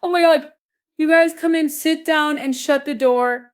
Oh my God. You guys come in, sit down, and shut the door.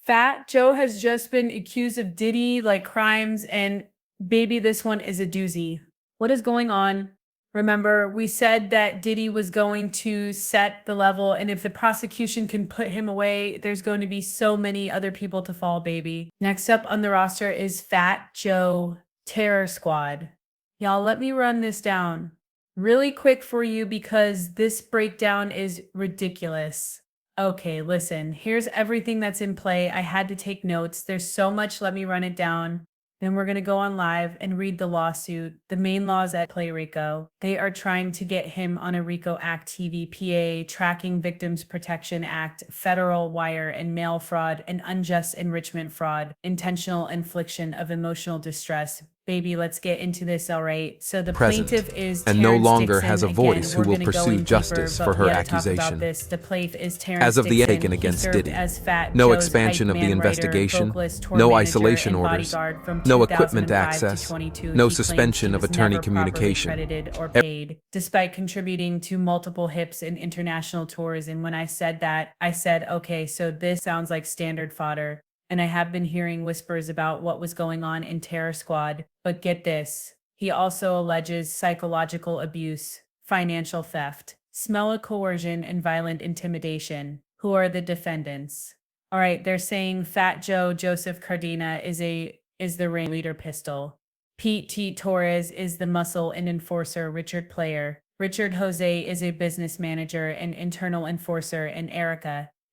Fat Joe has just been accused of Diddy like crimes, and baby, this one is a doozy. What is going on? Remember, we said that Diddy was going to set the level, and if the prosecution can put him away, there's going to be so many other people to fall, baby. Next up on the roster is Fat Joe Terror Squad. Y'all, let me run this down really quick for you because this breakdown is ridiculous. Okay, listen, here's everything that's in play. I had to take notes. There's so much. Let me run it down. Then we're going to go on live and read the lawsuit. The main laws at play, RICO. They are trying to get him on a RICO Act TVPA, Tracking Victims Protection Act, federal wire and mail fraud, and unjust enrichment fraud, intentional infliction of emotional distress. Baby, let's get into this, all right? So the Present, plaintiff is and no Terrence longer Dixon. has a Again, voice who we're will gonna go pursue in justice deeper, for but her we gotta talk about accusation. this. The plaintiff is Terrence As of the Dixon. Aiken He against served Diddy, as Fat no Joe's expansion hype of the man, writer, investigation, vocalist, tour no manager, isolation and orders, bodyguard from no equipment 2005 access, to 22. no He claims suspension he of was attorney never properly communication. credited or paid, despite contributing to multiple hits and international tours. And when I said that, I said, okay, so this sounds like standard fodder. And I have been hearing whispers about what was going on in Terror Squad. But get this, he also alleges psychological abuse, financial theft, smell of coercion, and violent intimidation. Who are the defendants? All right, they're saying Fat Joe Joseph Cardina is the ringleader pistol. Pete T. Torres is the muscle and enforcer, Richard Player. Richard Jose is a business manager and internal enforcer, and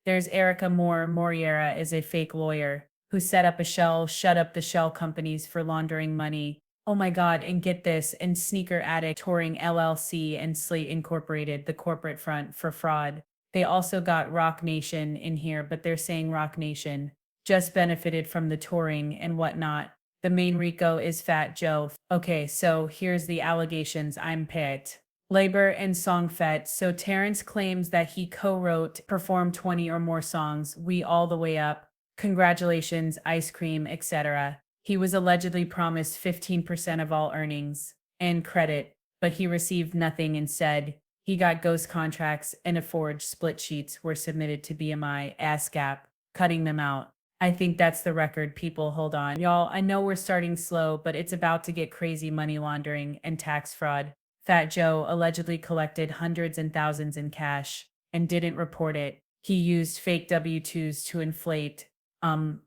there's Erica Moriera is a fake lawyer who set up shut up the shell companies for laundering money. Oh my God, and get this, and Sneaker Addict Touring LLC and Slate Incorporated, the corporate front for fraud. They also got Rock Nation in here, but they're saying Rock Nation just benefited from the touring and whatnot. The main RICO is Fat Joe. Okay, so here's the allegations. I'm picked. Labor and song fet. So Terrence claims that he co-wrote, performed 20 or more songs, We All the Way Up, Congratulations, Ice Cream, etc. He was allegedly promised 15% of all earnings and credit, but he received nothing instead. He got ghost contracts and a forged split sheets were submitted to BMI, ASCAP, cutting them out. I think that's the record, people. Hold on. Y'all, I know we're starting slow, but it's about to get crazy. Money laundering and tax fraud. Fat Joe allegedly collected hundreds and thousands in cash and didn't report it. He used fake W-2s to inflate um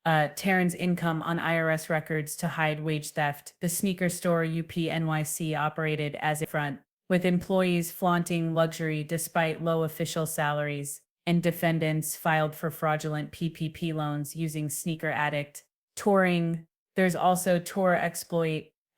Taryn's income on IRS records to hide wage theft. The sneaker store UPNYC operated as a front, with employees flaunting luxury despite low official salaries, and defendants filed for fraudulent PPP loans using Sneaker Addict. Touring. There's also tour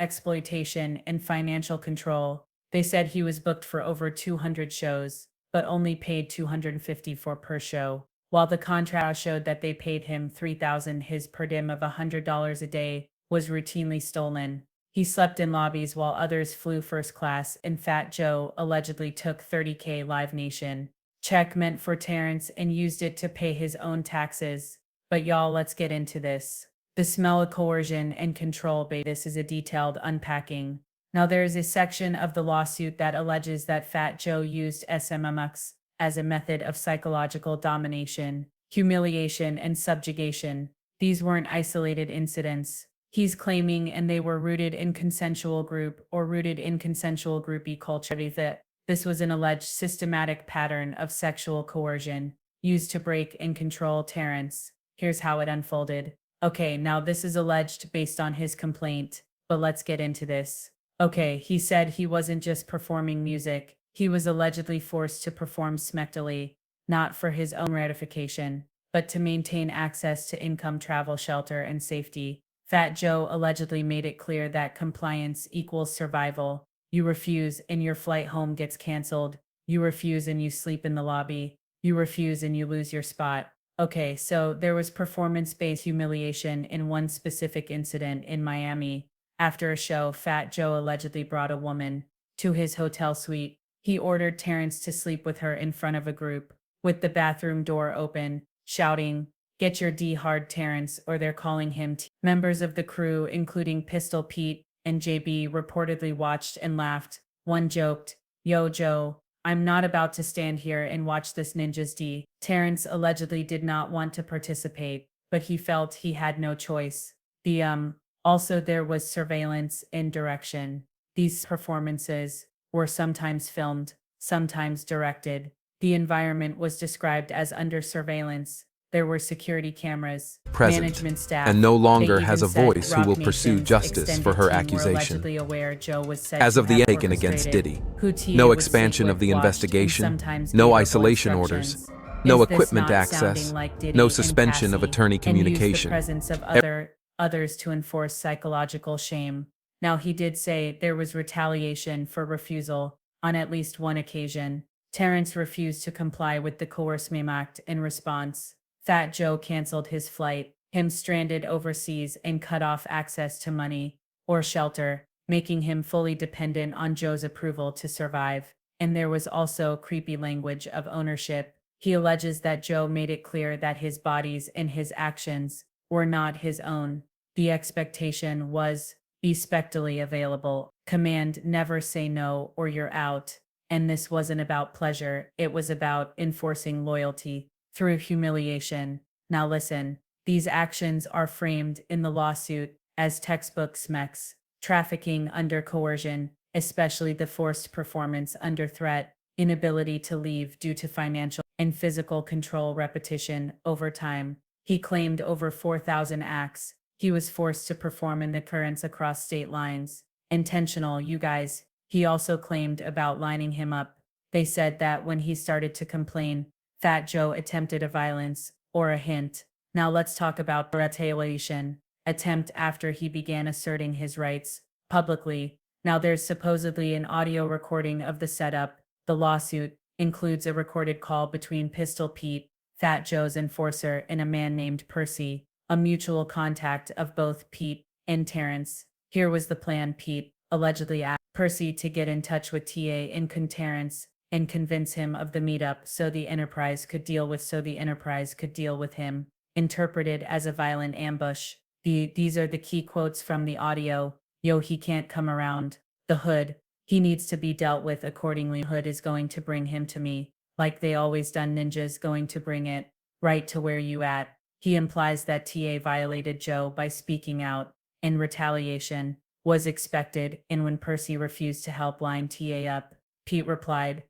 exploitation and financial control. They said he was booked for over 200 shows, but only paid $250 for per show, while the contract showed that they paid him $3,000. His per diem of $100 a day was routinely stolen. He slept in lobbies while others flew first class, and Fat Joe allegedly took $30K Live Nation check meant for Terrence and used it to pay his own taxes. But y'all, let's get into this. The smell of coercion and control. This is a detailed unpacking. Now, there is a section of the lawsuit that alleges that Fat Joe used SMMX as a method of psychological domination, humiliation, and subjugation. These weren't isolated incidents. He's claiming, and they were rooted in consensual groupie culture, that this was an alleged systematic pattern of sexual coercion used to break and control Terrence. Here's how it unfolded. Okay, now this is alleged based on his complaint, but let's get into this. Okay, he said he wasn't just performing music. He was allegedly forced to perform smectally, not for his own gratification, but to maintain access to income, travel, shelter, and safety. Fat Joe allegedly made it clear that compliance equals survival. You refuse and your flight home gets canceled. You refuse and you sleep in the lobby. You refuse and you lose your spot. Okay, so there was performance-based humiliation in one specific incident in Miami. After a show, Fat Joe allegedly brought a woman to his hotel suite. He ordered Terrence to sleep with her in front of a group, with the bathroom door open, shouting, "Get your D hard, Terrence," or they're calling him T. Members of the crew, including Pistol Pete and JB, reportedly watched and laughed. One joked, "Yo, Joe, I'm not about to stand here and watch this ninjas D. Terrence allegedly did not want to participate, but he felt he had no choice. The Also there was surveillance and direction. These performances were sometimes filmed, sometimes directed. The environment was described as under surveillance. There were security cameras, Present, management staff. and no They longer even has a said voice who Roc will pursue Nation's justice for extended her team were accusation. allegedly aware Joe was said As to of the have Aiken against orchestrated Diddy, who Tia no would expansion sleep of the with, watched, and investigation, sometimes no gave isolation instructions. orders, no Is this equipment not access, sounding like Diddy no and suspension of Cassie, attorney and use the communication. presence of others to enforce psychological shame? Now he did say there was retaliation for refusal on at least one occasion. Terrence refused to comply with the coercive act in response. Fat Joe canceled his flight, him stranded overseas and cut off access to money or shelter, making him fully dependent on Joe's approval to survive. And there was also creepy language of ownership. He alleges that Joe made it clear that his bodies and his actions were not his own. The expectation was be spectrally available. Command never say no or you're out. And this wasn't about pleasure, it was about enforcing loyalty through humiliation. Now listen, these actions are framed in the lawsuit as textbook smex, trafficking under coercion, especially the forced performance under threat, inability to leave due to financial and physical control repetition over time. He claimed over 4,000 acts. He was forced to perform in occurrence across state lines. Intentional, you guys. He also claimed about lining him up. They said that when he started to complain, Fat Joe attempted a violence or a hint. Now let's talk about retaliation attempt after he began asserting his rights publicly. Now there's supposedly an audio recording of the setup. The lawsuit includes a recorded call between Pistol Pete, Fat Joe's enforcer, and a man named Percy, a mutual contact of both Pete and Terrence. Here was the plan. Pete allegedly asked Percy to get in touch with TA and Terrence and convince him of the meetup so the Enterprise could deal with him, interpreted as a violent ambush. These are the key quotes from the audio. Yo, he can't come around. The Hood. He needs to be dealt with accordingly. Hood is going to bring him to me. Like they always done, Ninja's going to bring it right to where you at. He implies that TA violated Joe by speaking out, and retaliation was expected, and when Percy refused to help line TA up, Pete replied,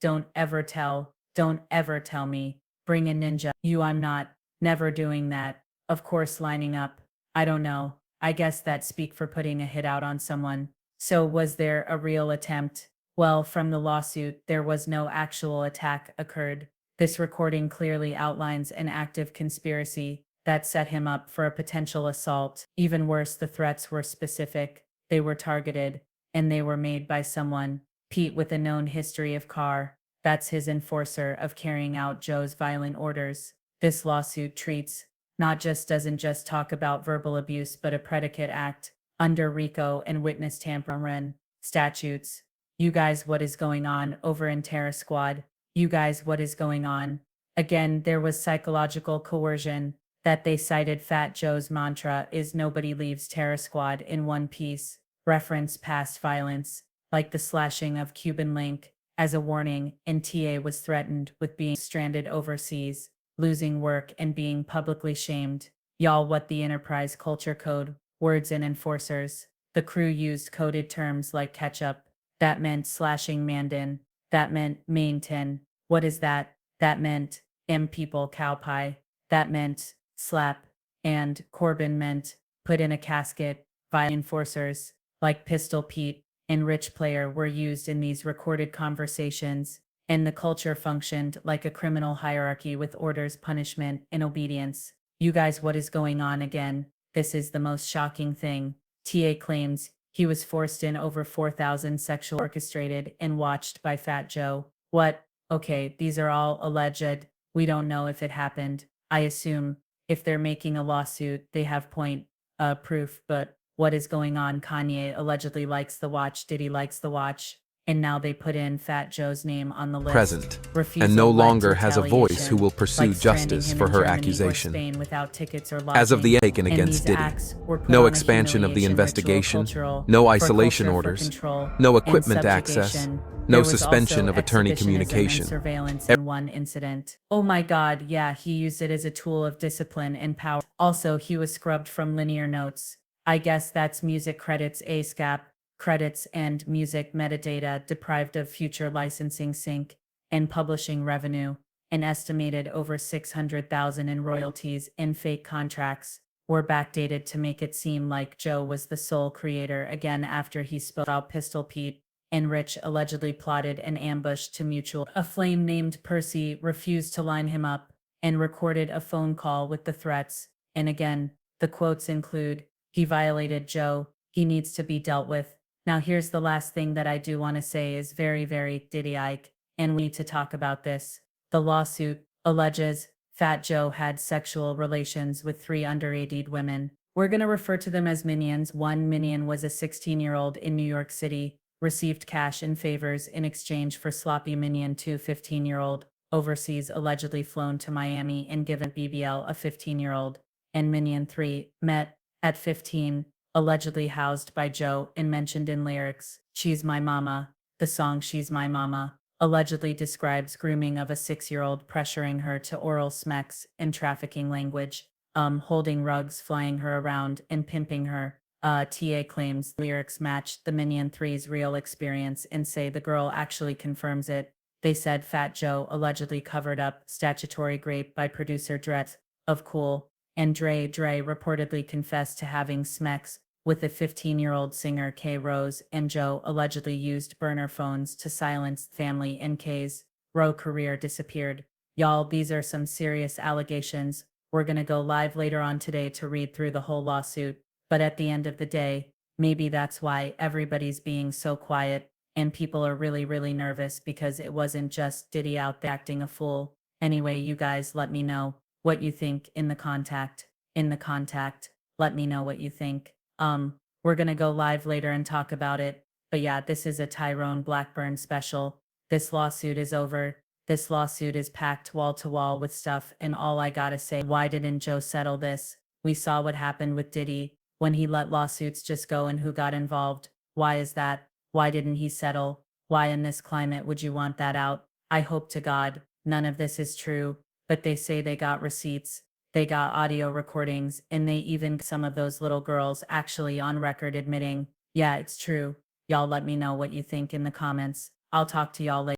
don't ever tell me, bring a ninja. I'm not, never doing that. Of course lining up. I don't know. I guess that speak for putting a hit out on someone. So was there a real attempt? Well, from the lawsuit, there was no actual attack occurred. This recording clearly outlines an active conspiracy that set him up for a potential assault. Even worse, the threats were specific, they were targeted, and they were made by someone, Pete, with a known history of that's his enforcer of carrying out Joe's violent orders. This lawsuit doesn't just talk about verbal abuse but a predicate act under RICO and witness tampering statutes. You guys, what is going on over in Terror Squad? You guys, what is going on? Again, there was psychological coercion that they cited. Fat Joe's mantra is nobody leaves Terror Squad in one piece. Reference past violence, like the slashing of Cuban Link, as a warning, and TA was threatened with being stranded overseas, losing work, and being publicly shamed. Y'all, what the Enterprise culture code, words and enforcers. The crew used coded terms like ketchup. That meant slashing Mandan. That meant main tin. What is that? That meant people cow pie. That meant slap. And Corbin meant put in a casket. Violent enforcers like Pistol Pete and Rich Player were used in these recorded conversations, and the culture functioned like a criminal hierarchy with orders, punishment, and obedience. You guys, what is going on again? This is the most shocking thing. TA claims he was forced in over 4,000 sexual orchestrated and watched by Fat Joe. What? Okay, these are all alleged. We don't know if it happened. I assume if they're making a lawsuit, they have proof, but what is going on? Kanye allegedly likes the watch. Diddy likes the watch. and now they put in Fat Joe's name on the list. Present, and Refusal no led longer to has a voice who retaliation, will pursue like stranding justice him for in her Germany or accusation. Spain without tickets or As of the lodging. taken And against these Diddy, acts were put no on a expansion of the humiliation ritual investigation, cultural no for isolation culture, for orders, control, no and equipment access, subjugation. no There was suspension also of attorney exhibitionism and communication. surveillance in one incident. Oh my God, yeah, he used it as a tool of discipline and power. Also, he was scrubbed from linear notes. I guess that's music credits, ASCAP credits, and music metadata deprived of future licensing sync and publishing revenue, an estimated over 600,000 in royalties in fake contracts were backdated to make it seem like Joe was the sole creator again after he spoke out Pistol Pete and Rich allegedly plotted an ambush to mutual. A flame named Percy refused to line him up and recorded a phone call with the threats. And again, the quotes include, "He violated Joe. He needs to be dealt with." Now here's the last thing that I do want to say is very, very Diddy-ike, and we need to talk about this. The lawsuit alleges Fat Joe had sexual relations with 3 underage women. We're going to refer to them as minions. One minion was a 16-year-old in New York City, received cash and favors in exchange for sloppy minion. 2 15-year-old overseas allegedly flown to Miami and given BBL, a 15-year-old, and minion 3 met at 15, allegedly housed by Joe and mentioned in lyrics. "She's my mama." The song "She's My Mama" allegedly describes grooming of a 6-year-old, pressuring her to oral smacks and trafficking language, holding rugs, flying her around, and pimping her. TA claims lyrics match the Minion 3's real experience and say the girl actually confirms it. They said Fat Joe allegedly covered up statutory rape by producer Dret of Cool, and Dre reportedly confessed to having smex with a 15-year-old singer K. Rose, and Joe allegedly used burner phones to silence family in K's Rowe career disappeared. Y'all, these are some serious allegations. We're gonna go live later on today to read through the whole lawsuit. But at the end of the day, maybe that's why everybody's being so quiet and people are really, really nervous because it wasn't just Diddy out there acting a fool. Anyway, you guys let me know what you think in the contact. Let me know what you think. We're gonna go live later and talk about it. But yeah, this is a Tyrone Blackburn special. This lawsuit is over. This lawsuit is packed wall to wall with stuff, and all I gotta say, why didn't Joe settle this? We saw what happened with Diddy when he let lawsuits just go and who got involved. Why is that? Why didn't he settle? Why in this climate would you want that out? I hope to God none of this is true, but they say they got receipts. They got audio recordings, and they even some of those little girls actually on record admitting, yeah, it's true. Y'all let me know what you think in the comments. I'll talk to y'all later.